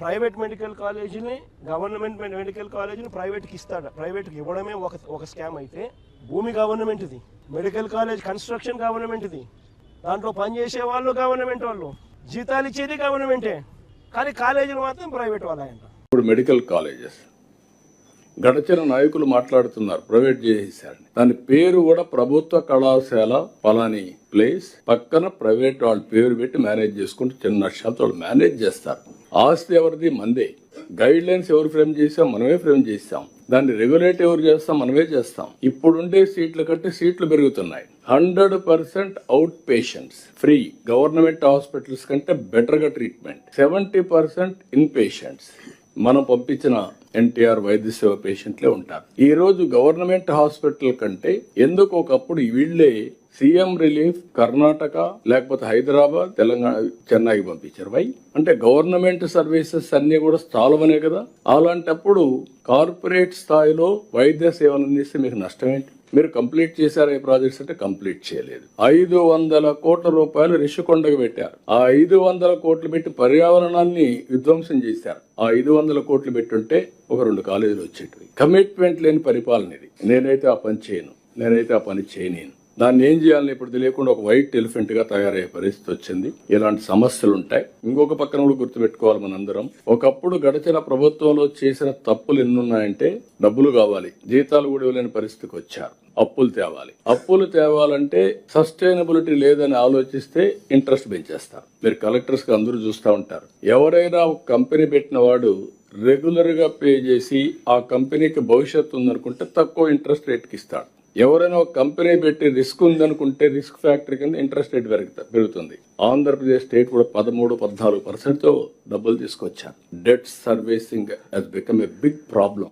Private medical కాలేజీని government medical కాలేజీని ప్రైవేట్కి ఇస్తాడు. ప్రైవేట్కి ఇవ్వడమే ఒక స్కామ్ అయితే, భూమి గవర్నమెంట్ది, మెడికల్ కాలేజ్ కన్స్ట్రక్షన్ గవర్నమెంట్ది, దాంట్లో పనిచేసే వాళ్ళు గవర్నమెంట్ వాళ్ళు, జీతాలు ఇచ్చేది గవర్నమెంటే, కానీ కాలేజీలు మాత్రం ప్రైవేట్ వాళ్ళంట. ఇప్పుడు మెడికల్ కాలేజెస్ గడచిన నాయకులు మాట్లాడుతున్నారు ప్రైవేట్ చేసేసారని. దాని పేరు కూడా ప్రభుత్వ కళాశాల పలాని ప్లేస్ పక్కన ప్రైవేట్ వాళ్ళ పేరు పెట్టి మేనేజ్ చేసుకుంటూ చిన్న నష్టాలతో వాళ్ళు మేనేజ్ చేస్తారు. ఆస్తి ఎవరిది? మందే. గైడ్ లైన్స్ ఎవరు ఫ్రేమ్ చేసాం? మనమే ఫ్రేమ్ చేస్తాం. దాన్ని రెగ్యులేట్ ఎవరు చేస్తాం? మనమే చేస్తాం. ఇప్పుడుండే సీట్ల కంటే సీట్లు పెరుగుతున్నాయి. 100% out patients free. Government hospitals కంటే బెటర్ గా ట్రీట్మెంట్. 70% ఇన్ పేషెంట్స్ మనం పంపించిన ఎన్టీఆర్ వైద్య సేవ పేషెంట్లే ఉంటారు. ఈ రోజు గవర్నమెంట్ హాస్పిటల్ కంటే ఎందుకు ఒకప్పుడు వీళ్లే సీఎం రిలీఫ్ కర్ణాటక లేకపోతే హైదరాబాద్, తెలంగాణ, చెన్నైకి పంపించారు. వై అంటే గవర్నమెంట్ సర్వీసెస్ అన్ని కూడా చాలవనే కదా. అలాంటప్పుడు కార్పొరేట్ స్థాయిలో వైద్య సేవలు అందిస్తే మీకు నష్టం ఏంటి? మీరు కంప్లీట్ చేశారు ఏ ప్రాజెక్ట్స్ అంటే కంప్లీట్ చేయలేదు. 500 కోట్ల రూపాయలు రిషికొండకు పెట్టారు. ఆ 500 కోట్లు పెట్టి పర్యావరణాన్ని విధ్వంసం చేశారు. ఆ 500 కోట్లు పెట్టుంటే ఒక 2 కాలేజీలు వచ్చేటివి. కమిట్మెంట్ లేని పరిపాలన ఇది. నేనైతే ఆ పని చేయను, నేనైతే ఆ పని చేయలేను. దాన్ని ఏం చేయాలని ఇప్పుడు తెలియకుండా ఒక వైట్ ఎలిఫెంట్ గా తయారయ్యే పరిస్థితి వచ్చింది. ఇలాంటి సమస్యలు ఉంటాయి. ఇంకొక పక్కన కూడా గుర్తుపెట్టుకోవాలి మనందరం. ఒకప్పుడు గడిచిన ప్రభుత్వంలో చేసిన తప్పులు ఎన్నున్నాయంటే డబ్బులు కావాలి, జీతాలు కూడా ఇవ్వలేని పరిస్థితికి వచ్చారు. అప్పులు తేవాలి. అప్పులు తేవాలంటే సస్టైనబిలిటీ లేదని ఆలోచిస్తే ఇంట్రెస్ట్ పెంచేస్తారు. మీరు కలెక్టర్స్ కి అందరూ చూస్తూ ఉంటారు. ఎవరైనా ఒక కంపెనీ పెట్టిన వాడు రెగ్యులర్ గా పే చేసి ఆ కంపెనీకి భవిష్యత్తు ఉందనుకుంటే తక్కువ ఇంట్రెస్ట్ రేట్కి ఇస్తాడు. ఎవరైనా ఒక కంపెనీ పెట్టి రిస్క్ ఉందనుకుంటే రిస్క్ ఫ్యాక్టరీ కింద ఇంట్రెస్ట్ రేట్ పెరుగుతుంది. ఆంధ్రప్రదేశ్ స్టేట్ కూడా 13-14% తో డబ్బులు తీసుకొచ్చారు. Debt servicing has become a big problem.